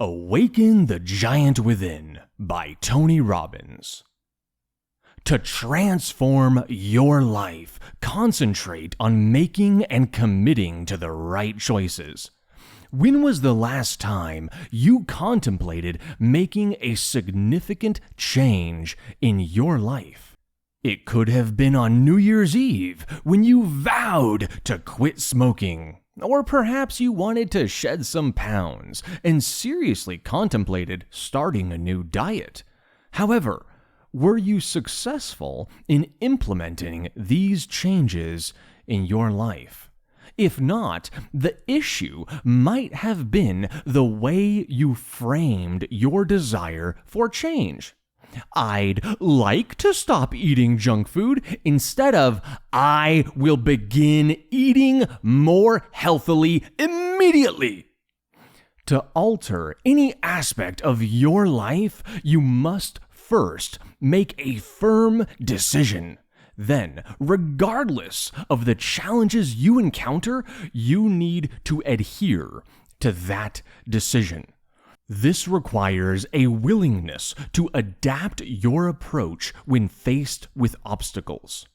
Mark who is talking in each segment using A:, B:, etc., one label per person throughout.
A: Awaken the Giant Within by Tony Robbins. To transform your life, concentrate on making and committing to the right choices. When was the last time you contemplated making a significant change in your life? It could have been on New Year's Eve when you vowed to quit smoking. Or perhaps you wanted to shed some pounds and seriously contemplated starting a new diet. However, were you successful in implementing these changes in your life? If not, the issue might have been the way you framed your desire for change. I'd like to stop eating junk food instead of I will begin eating more healthily immediately. To alter any aspect of your life, you must first make a firm decision. Then, regardless of the challenges you encounter, you need to adhere to that decision. This requires a willingness to adapt your approach when faced with obstacles.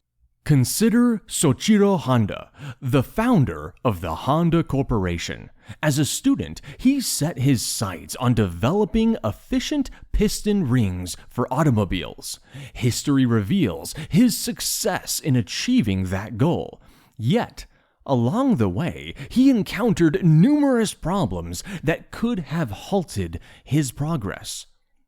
A: Consider Soichiro Honda, the founder of the Honda Corporation. As a student, he set his sights on developing efficient piston rings for automobiles. History reveals his success in achieving that goal. Yet, along the way, he encountered numerous problems that could have halted his progress.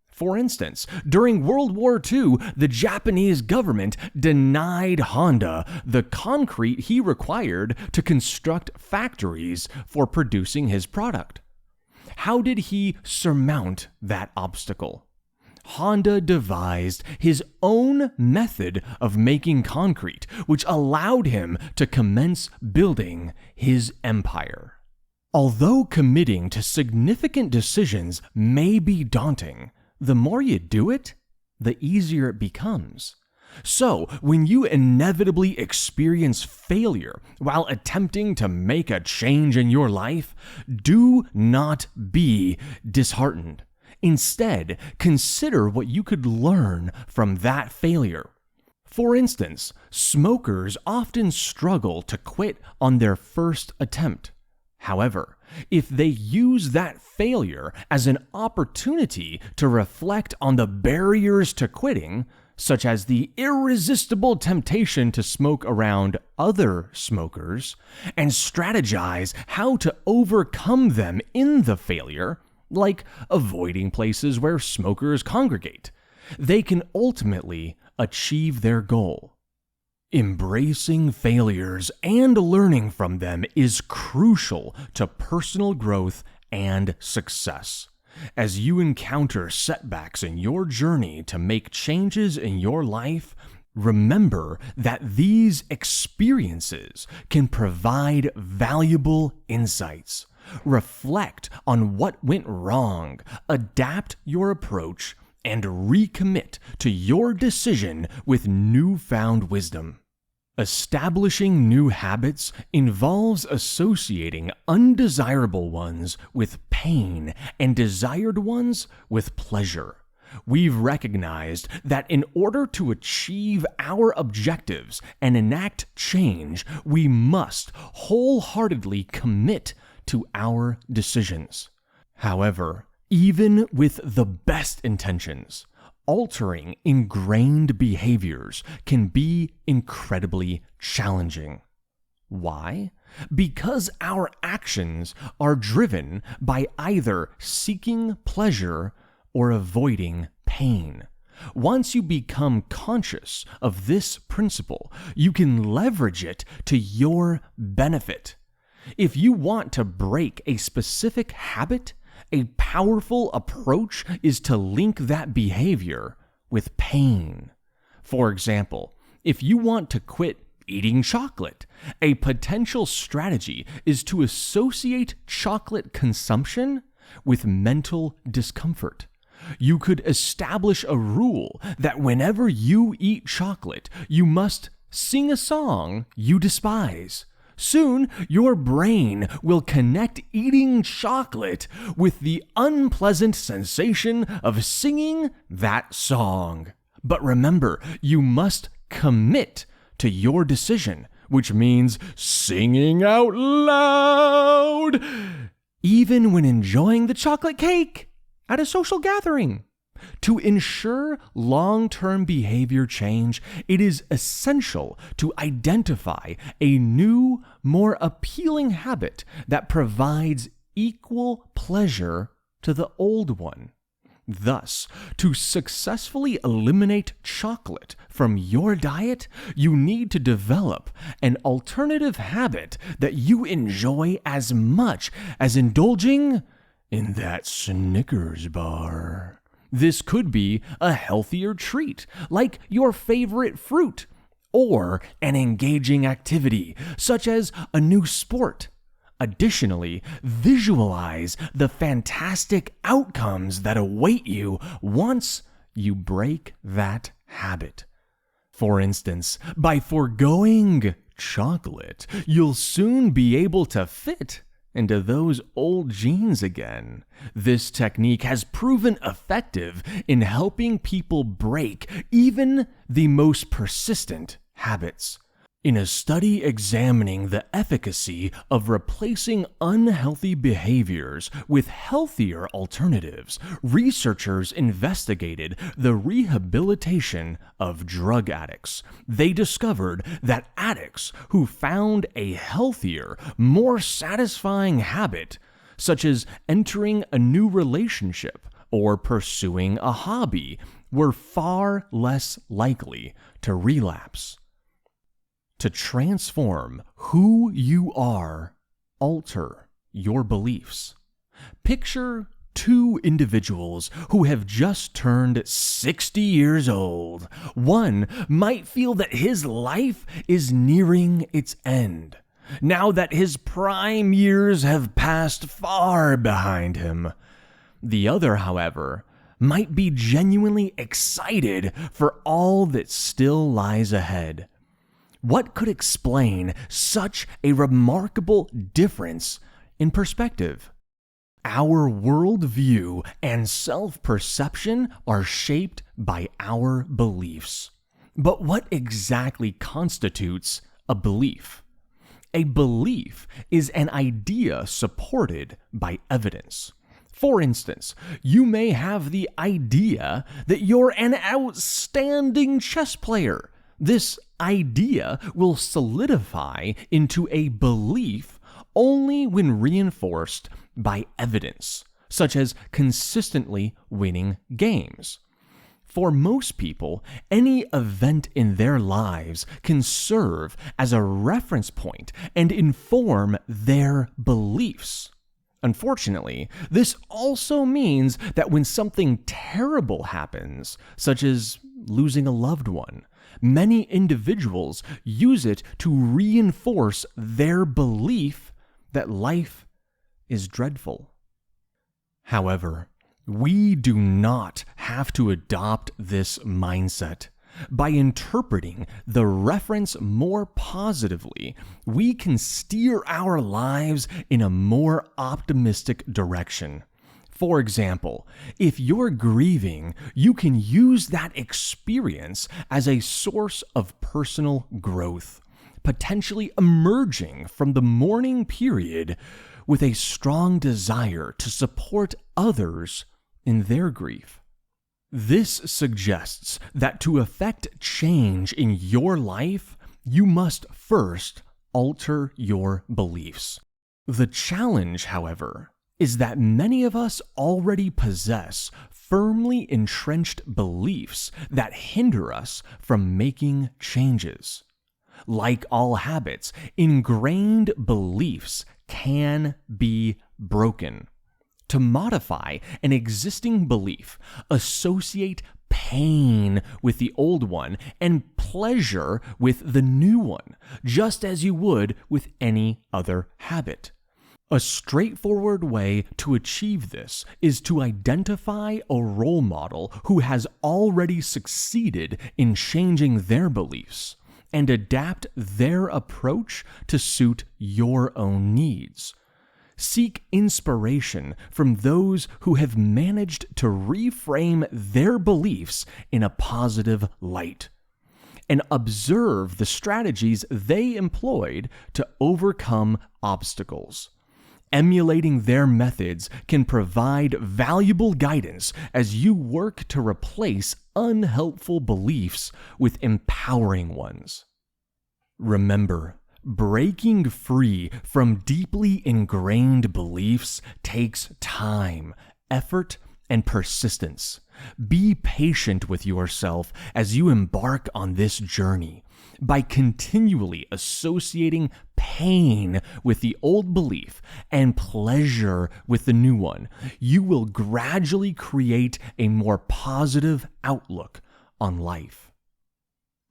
A: For instance, during World War II, the Japanese government denied Honda the concrete he required to construct factories for producing his product. How did he surmount that obstacle? Honda devised his own method of making concrete, which allowed him to commence building his empire. Although committing to significant decisions may be daunting, the more you do it, the easier it becomes. So, when you inevitably experience failure while attempting to make a change in your life, do not be disheartened. Instead, consider what you could learn from that failure. For instance, smokers often struggle to quit on their first attempt. However, if they use that failure as an opportunity to reflect on the barriers to quitting, such as the irresistible temptation to smoke around other smokers, and strategize how to overcome them in the failure, like avoiding places where smokers congregate, they can ultimately achieve their goal. Embracing failures and learning from them is crucial to personal growth and success. As you encounter setbacks in your journey to make changes in your life, remember that these experiences can provide valuable insights. Reflect on what went wrong, adapt your approach, and recommit to your decision with newfound wisdom. Establishing new habits involves associating undesirable ones with pain and desired ones with pleasure. We've recognized that in order to achieve our objectives and enact change, we must wholeheartedly commit to our decisions. However, even with the best intentions, altering ingrained behaviors can be incredibly challenging. Why? Because our actions are driven by either seeking pleasure or avoiding pain. Once you become conscious of this principle, you can leverage it to your benefit. If you want to break a specific habit, a powerful approach is to link that behavior with pain. For example, if you want to quit eating chocolate, a potential strategy is to associate chocolate consumption with mental discomfort. You could establish a rule that whenever you eat chocolate, you must sing a song you despise, Soon, your brain will connect eating chocolate with the unpleasant sensation of singing that song. But remember, you must commit to your decision, which means singing out loud, even when enjoying the chocolate cake at a social gathering. To ensure long-term behavior change, it is essential to identify a new, more appealing habit that provides equal pleasure to the old one. Thus, to successfully eliminate chocolate from your diet, you need to develop an alternative habit that you enjoy as much as indulging in that Snickers bar. This could be a healthier treat, like your favorite fruit, or an engaging activity, such as a new sport. Additionally, visualize the fantastic outcomes that await you once you break that habit. For instance, by foregoing chocolate, you'll soon be able to fit into those old jeans again. This technique has proven effective in helping people break even the most persistent habits. In a study examining the efficacy of replacing unhealthy behaviors with healthier alternatives, researchers investigated the rehabilitation of drug addicts. They discovered that addicts who found a healthier, more satisfying habit, such as entering a new relationship or pursuing a hobby, were far less likely to relapse. To transform who you are, alter your beliefs. Picture two individuals who have just turned 60 years old. One might feel that his life is nearing its end, now that his prime years have passed far behind him. The other, however, might be genuinely excited for all that still lies ahead. What could explain such a remarkable difference in perspective? Our worldview and self-perception are shaped by our beliefs. But what exactly constitutes a belief? A belief is an idea supported by evidence. For instance, you may have the idea that you're an outstanding chess player. This idea will solidify into a belief only when reinforced by evidence, such as consistently winning games. For most people, any event in their lives can serve as a reference point and inform their beliefs. Unfortunately, this also means that when something terrible happens, such as losing a loved one, many individuals use it to reinforce their belief that life is dreadful. However, we do not have to adopt this mindset. By interpreting the reference more positively, we can steer our lives in a more optimistic direction. For example, if you're grieving, you can use that experience as a source of personal growth, potentially emerging from the mourning period with a strong desire to support others in their grief. This suggests that to effect change in your life, you must first alter your beliefs. The challenge, however, is that many of us already possess firmly entrenched beliefs that hinder us from making changes. Like all habits, ingrained beliefs can be broken. To modify an existing belief, associate pain with the old one and pleasure with the new one, just as you would with any other habit. A straightforward way to achieve this is to identify a role model who has already succeeded in changing their beliefs and adapt their approach to suit your own needs. Seek inspiration from those who have managed to reframe their beliefs in a positive light, and observe the strategies they employed to overcome obstacles. Emulating their methods can provide valuable guidance as you work to replace unhelpful beliefs with empowering ones. Remember, breaking free from deeply ingrained beliefs takes time, effort, and persistence. Be patient with yourself as you embark on this journey. By continually associating pain with the old belief and pleasure with the new one, you will gradually create a more positive outlook on life.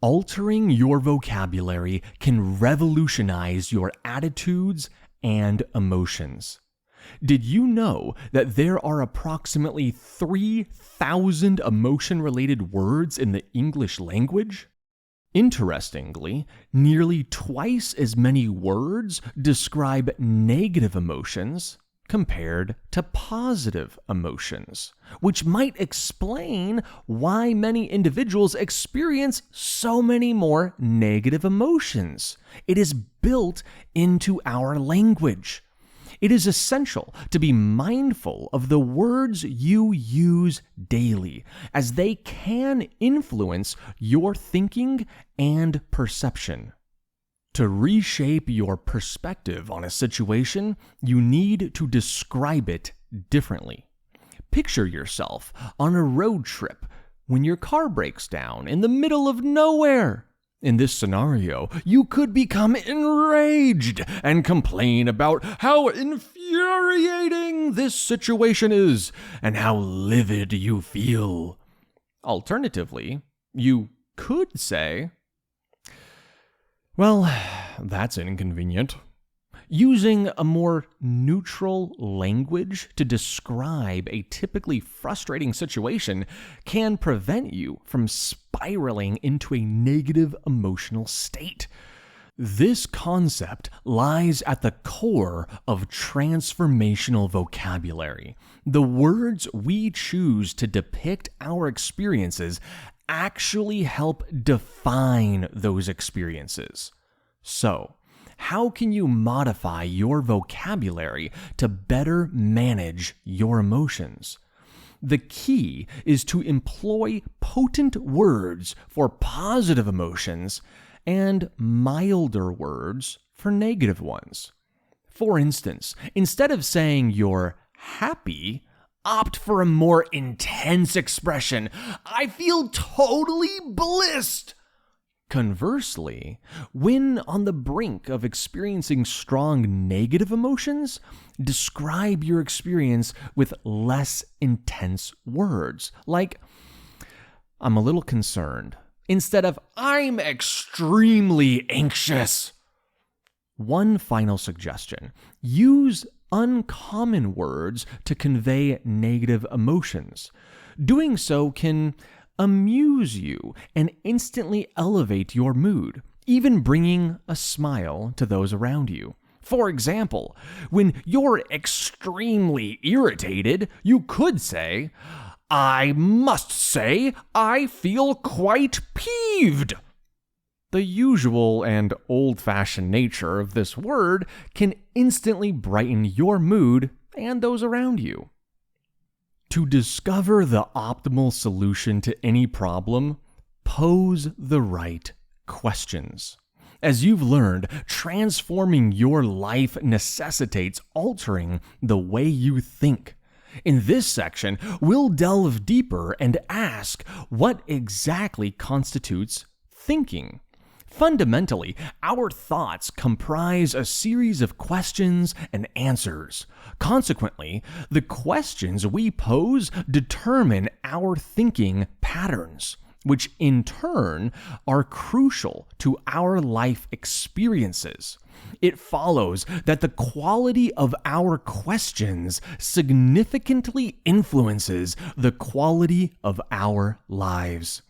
A: Altering your vocabulary can revolutionize your attitudes and emotions. Did you know that there are approximately 3,000 emotion-related words in the English language? Interestingly, nearly twice as many words describe negative emotions compared to positive emotions, which might explain why many individuals experience so many more negative emotions. It is built into our language. It is essential to be mindful of the words you use daily, as they can influence your thinking and perception. To reshape your perspective on a situation, you need to describe it differently. Picture yourself on a road trip when your car breaks down in the middle of nowhere. In this scenario, you could become enraged and complain about how infuriating this situation is and how livid you feel. Alternatively, you could say, "Well, that's inconvenient." Using a more neutral language to describe a typically frustrating situation can prevent you from spiraling into a negative emotional state. This concept lies at the core of transformational vocabulary. The words we choose to depict our experiences actually help define those experiences. So, how can you modify your vocabulary to better manage your emotions? The key is to employ potent words for positive emotions and milder words for negative ones. For instance, instead of saying you're happy, opt for a more intense expression. "I feel totally blissed." Conversely, when on the brink of experiencing strong negative emotions, describe your experience with less intense words, like, "I'm a little concerned," instead of "I'm extremely anxious." One final suggestion: use uncommon words to convey negative emotions. Doing so can amuse you and instantly elevate your mood, even bringing a smile to those around you. For example, when you're extremely irritated, you could say, "I must say I feel quite peeved." The usual and old-fashioned nature of this word can instantly brighten your mood and those around you. To discover the optimal solution to any problem, pose the right questions. As you've learned, transforming your life necessitates altering the way you think. In this section, we'll delve deeper and ask what exactly constitutes thinking. Fundamentally, our thoughts comprise a series of questions and answers. Consequently, the questions we pose determine our thinking patterns, which in turn are crucial to our life experiences. It follows that the quality of our questions significantly influences the quality of our lives.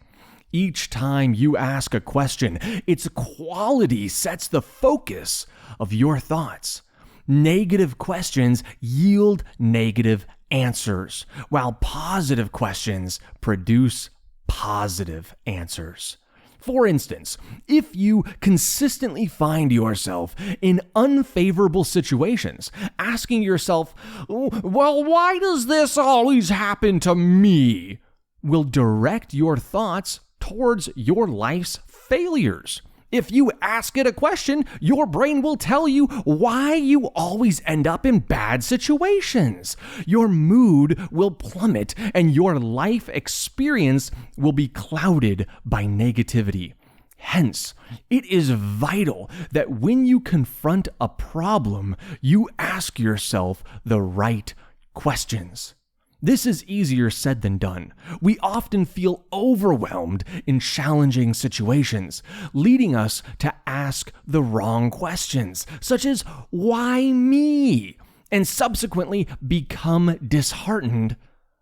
A: Each time you ask a question, its quality sets the focus of your thoughts. Negative questions yield negative answers, while positive questions produce positive answers. For instance, if you consistently find yourself in unfavorable situations, asking yourself, well, why does this always happen to me? Will direct your thoughts towards your life's failures. If you ask it a question, your brain will tell you why you always end up in bad situations. Your mood will plummet and your life experience will be clouded by negativity. Hence, it is vital that when you confront a problem, you ask yourself the right questions. This is easier said than done. We often feel overwhelmed in challenging situations, leading us to ask the wrong questions, such as, why me? And subsequently become disheartened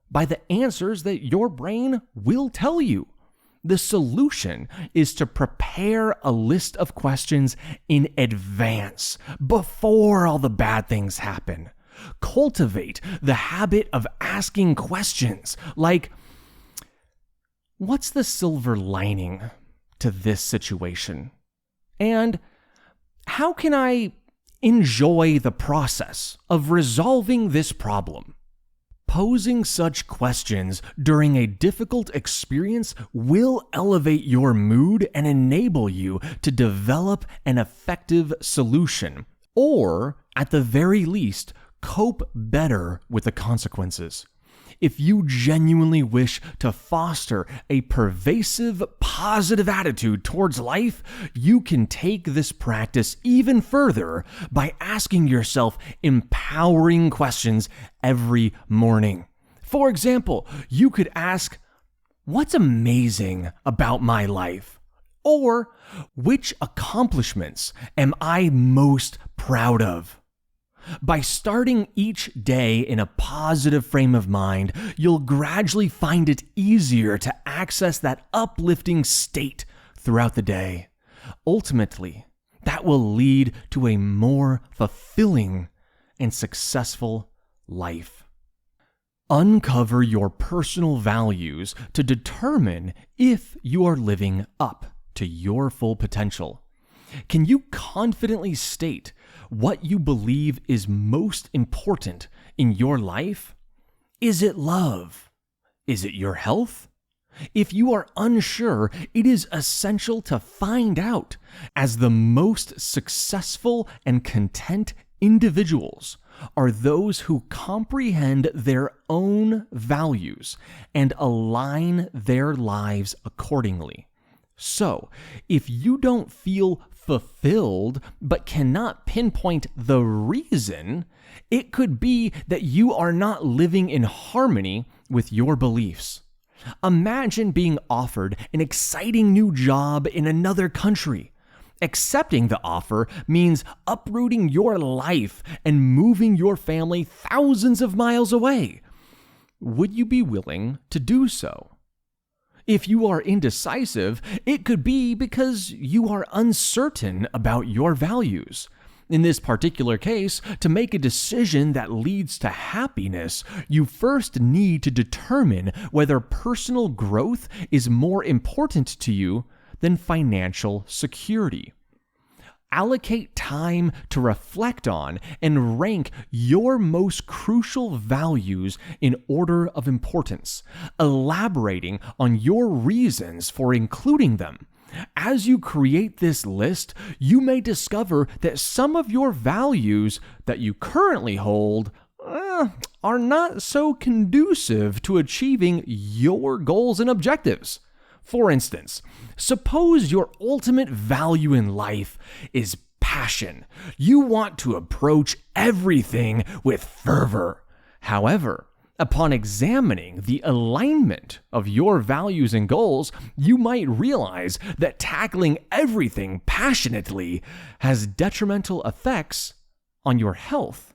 A: by the answers that your brain will tell you. The solution is to prepare a list of questions in advance, before all the bad things happen. Cultivate the habit of asking questions like, what's the silver lining to this situation? And how can I enjoy the process of resolving this problem? Posing such questions during a difficult experience will elevate your mood and enable you to develop an effective solution, or at the very least, cope better with the consequences. If you genuinely wish to foster a pervasive, positive attitude towards life, you can take this practice even further by asking yourself empowering questions every morning. For example, you could ask, what's amazing about my life? Or, which accomplishments am I most proud of? By starting each day in a positive frame of mind, you'll gradually find it easier to access that uplifting state throughout the day. Ultimately, that will lead to a more fulfilling and successful life. Uncover your personal values to determine if you are living up to your full potential. Can you confidently state what you believe is most important in your life? Is it love? Is it your health? If you are unsure, it is essential to find out, as the most successful and content individuals are those who comprehend their own values and align their lives accordingly. So, if you don't feel fulfilled but cannot pinpoint the reason, it could be that you are not living in harmony with your beliefs. Imagine being offered an exciting new job in another country. Accepting the offer means uprooting your life and moving your family thousands of miles away. Would you be willing to do so? If you are indecisive, it could be because you are uncertain about your values. In this particular case, to make a decision that leads to happiness, you first need to determine whether personal growth is more important to you than financial security. Allocate time to reflect on and rank your most crucial values in order of importance, elaborating on your reasons for including them. As you create this list, you may discover that some of your values that you currently hold are not so conducive to achieving your goals and objectives. For instance, suppose your ultimate value in life is passion. You want to approach everything with fervor. However, upon examining the alignment of your values and goals, you might realize that tackling everything passionately has detrimental effects on your health.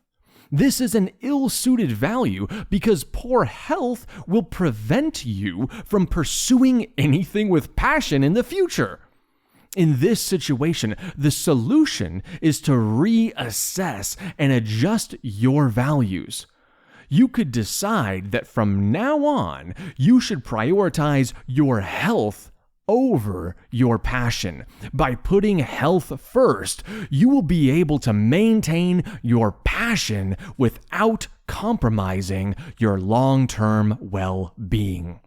A: This is an ill-suited value because poor health will prevent you from pursuing anything with passion in the future. In this situation, the solution is to reassess and adjust your values. You could decide that from now on, you should prioritize your health over your passion. By putting health first, you will be able to maintain your passion without compromising your long-term well-being.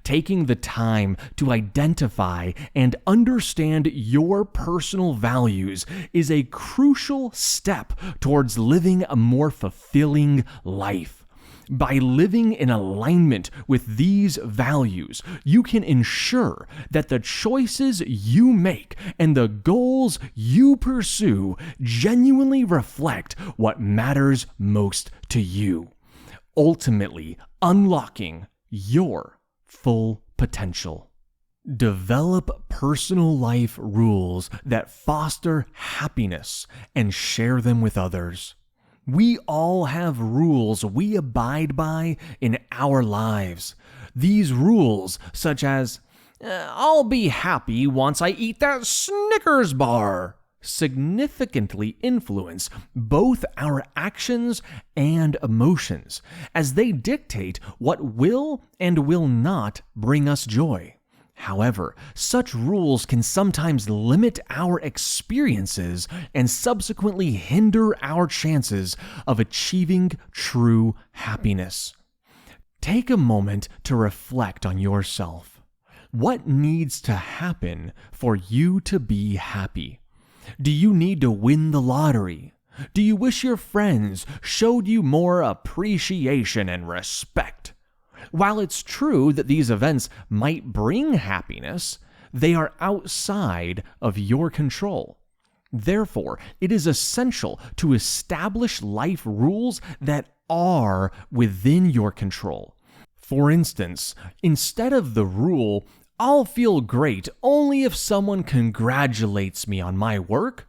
A: Taking the time to identify and understand your personal values is a crucial step towards living a more fulfilling life. By living in alignment with these values, you can ensure that the choices you make and the goals you pursue genuinely reflect what matters most to you, ultimately unlocking your full potential. Develop personal life rules that foster happiness and share them with others. We all have rules we abide by in our lives. These rules, such as, I'll be happy once I eat that Snickers bar, significantly influence both our actions and emotions, as they dictate what will and will not bring us joy. However, such rules can sometimes limit our experiences and subsequently hinder our chances of achieving true happiness. Take a moment to reflect on yourself. What needs to happen for you to be happy? Do you need to win the lottery? Do you wish your friends showed you more appreciation and respect? While it's true that these events might bring happiness, they are outside of your control. Therefore, it is essential to establish life rules that are within your control. For instance, instead of the rule, I'll feel great only if someone congratulates me on my work,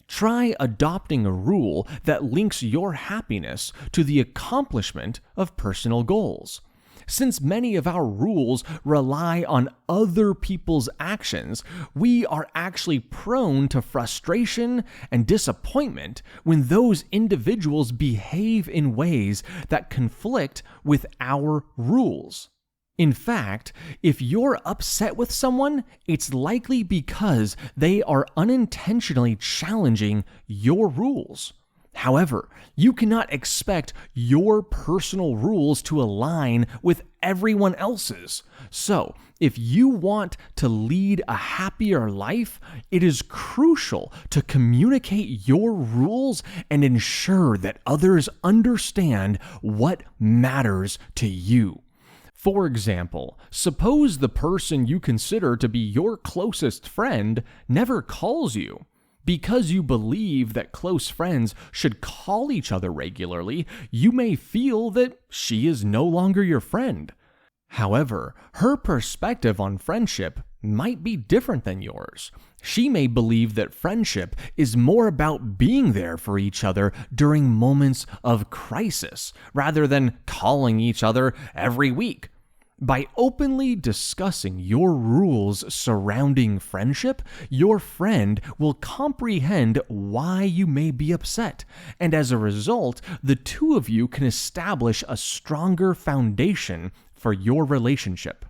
A: try adopting a rule that links your happiness to the accomplishment of personal goals. Since many of our rules rely on other people's actions, we are actually prone to frustration and disappointment when those individuals behave in ways that conflict with our rules. In fact, if you're upset with someone, it's likely because they are unintentionally challenging your rules. However, you cannot expect your personal rules to align with everyone else's. So, if you want to lead a happier life, it is crucial to communicate your rules and ensure that others understand what matters to you. For example, suppose the person you consider to be your closest friend never calls you. Because you believe that close friends should call each other regularly, you may feel that she is no longer your friend. However, her perspective on friendship might be different than yours. She may believe that friendship is more about being there for each other during moments of crisis, rather than calling each other every week. By openly discussing your rules surrounding friendship, your friend will comprehend why you may be upset, and as a result, the two of you can establish a stronger foundation for your relationship.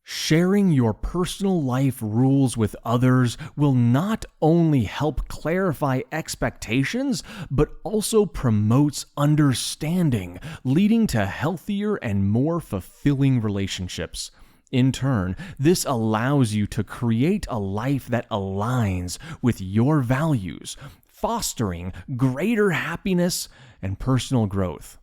A: Sharing your personal life rules with others will not only help clarify expectations, but also promotes understanding, leading to healthier and more fulfilling relationships. In turn, this allows you to create a life that aligns with your values, fostering greater happiness and personal growth.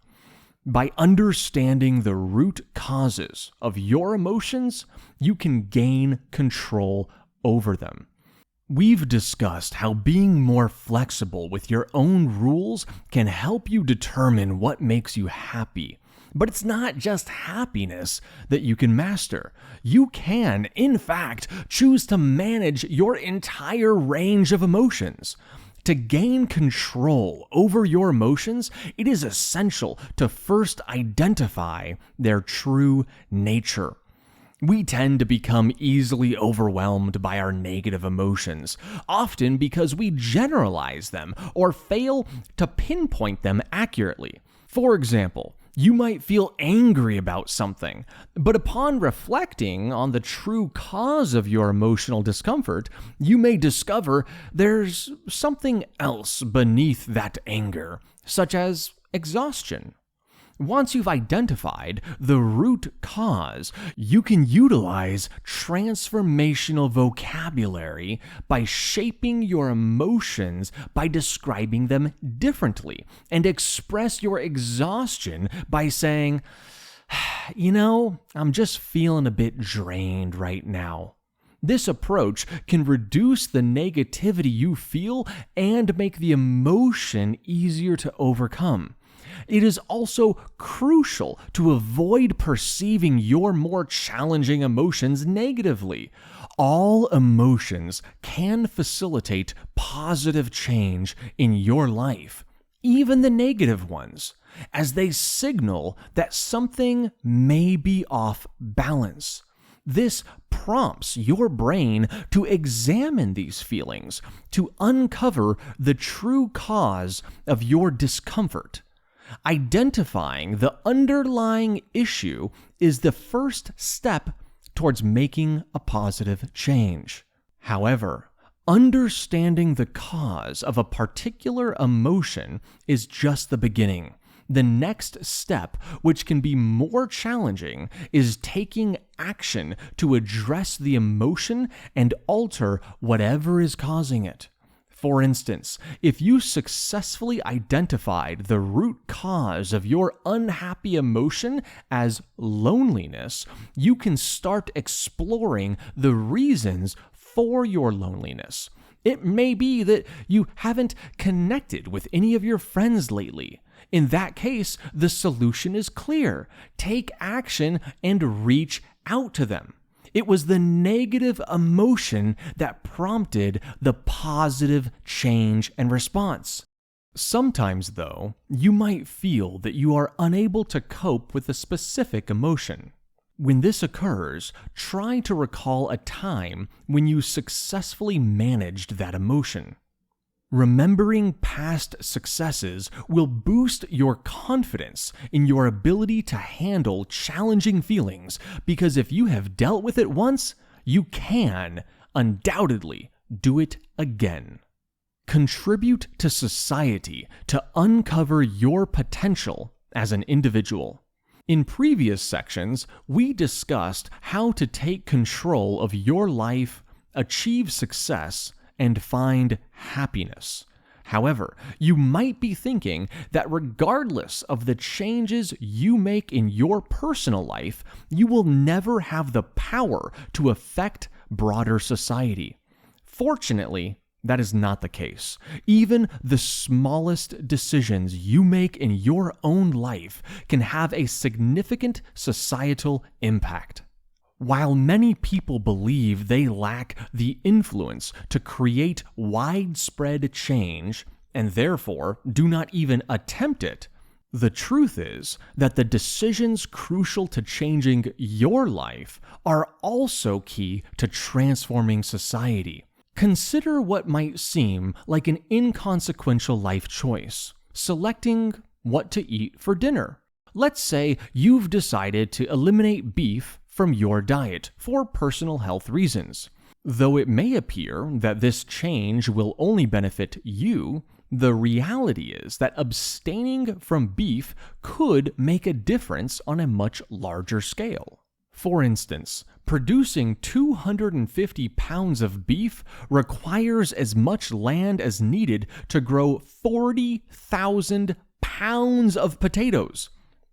A: By understanding the root causes of your emotions, you can gain control over them. We've discussed how being more flexible with your own rules can help you determine what makes you happy. But it's not just happiness that you can master. You can, in fact, choose to manage your entire range of emotions. To gain control over your emotions, it is essential to first identify their true nature. We tend to become easily overwhelmed by our negative emotions, often because we generalize them or fail to pinpoint them accurately. For example, you might feel angry about something, but upon reflecting on the true cause of your emotional discomfort, you may discover there's something else beneath that anger, such as exhaustion. Once you've identified the root cause, you can utilize transformational vocabulary by shaping your emotions by describing them differently, and express your exhaustion by saying, I'm just feeling a bit drained right now. This approach can reduce the negativity you feel and make the emotion easier to overcome. It is also crucial to avoid perceiving your more challenging emotions negatively. All emotions can facilitate positive change in your life, even the negative ones, as they signal that something may be off balance. This prompts your brain to examine these feelings, to uncover the true cause of your discomfort. Identifying the underlying issue is the first step towards making a positive change. However, understanding the cause of a particular emotion is just the beginning. The next step, which can be more challenging, is taking action to address the emotion and alter whatever is causing it. For instance, if you successfully identified the root cause of your unhappy emotion as loneliness, you can start exploring the reasons for your loneliness. It may be that you haven't connected with any of your friends lately. In that case, the solution is clear. Take action and reach out to them. It was the negative emotion that prompted the positive change and response. Sometimes, though, you might feel that you are unable to cope with a specific emotion. When this occurs, try to recall a time when you successfully managed that emotion. Remembering past successes will boost your confidence in your ability to handle challenging feelings, because if you have dealt with it once, you can undoubtedly do it again. Contribute to society to uncover your potential as an individual. In previous sections, we discussed how to take control of your life, achieve success, and find happiness. However, you might be thinking that regardless of the changes you make in your personal life, you will never have the power to affect broader society. Fortunately, that is not the case. Even the smallest decisions you make in your own life can have a significant societal impact. While many people believe they lack the influence to create widespread change, and therefore do not even attempt it, the truth is that the decisions crucial to changing your life are also key to transforming society. Consider what might seem like an inconsequential life choice: selecting what to eat for dinner. Let's say you've decided to eliminate beef from your diet for personal health reasons. Though it may appear that this change will only benefit you, the reality is that abstaining from beef could make a difference on a much larger scale. For instance, producing 250 pounds of beef requires as much land as needed to grow 40,000 pounds of potatoes.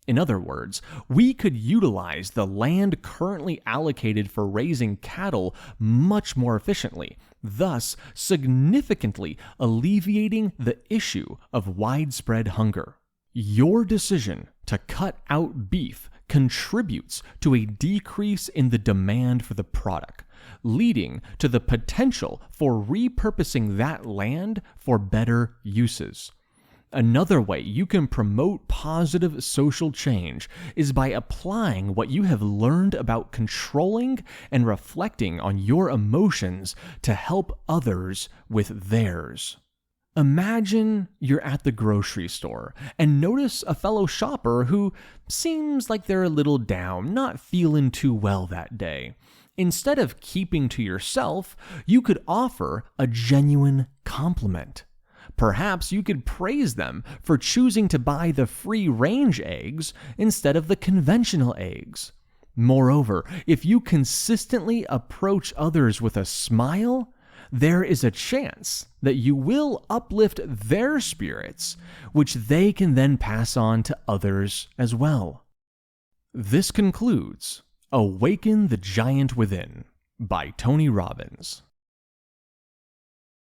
A: In other words, we could utilize the land currently allocated for raising cattle much more efficiently, thus significantly alleviating the issue of widespread hunger. Your decision to cut out beef contributes to a decrease in the demand for the product, leading to the potential for repurposing that land for better uses. Another way you can promote positive social change is by applying what you have learned about controlling and reflecting on your emotions to help others with theirs. Imagine you're at the grocery store and notice a fellow shopper who seems like they're a little down, not feeling too well that day. Instead of keeping to yourself, you could offer a genuine compliment. Perhaps you could praise them for choosing to buy the free-range eggs instead of the conventional eggs. Moreover, if you consistently approach others with a smile, there is a chance that you will uplift their spirits, which they can then pass on to others as well. This concludes Awaken the Giant Within by Tony Robbins.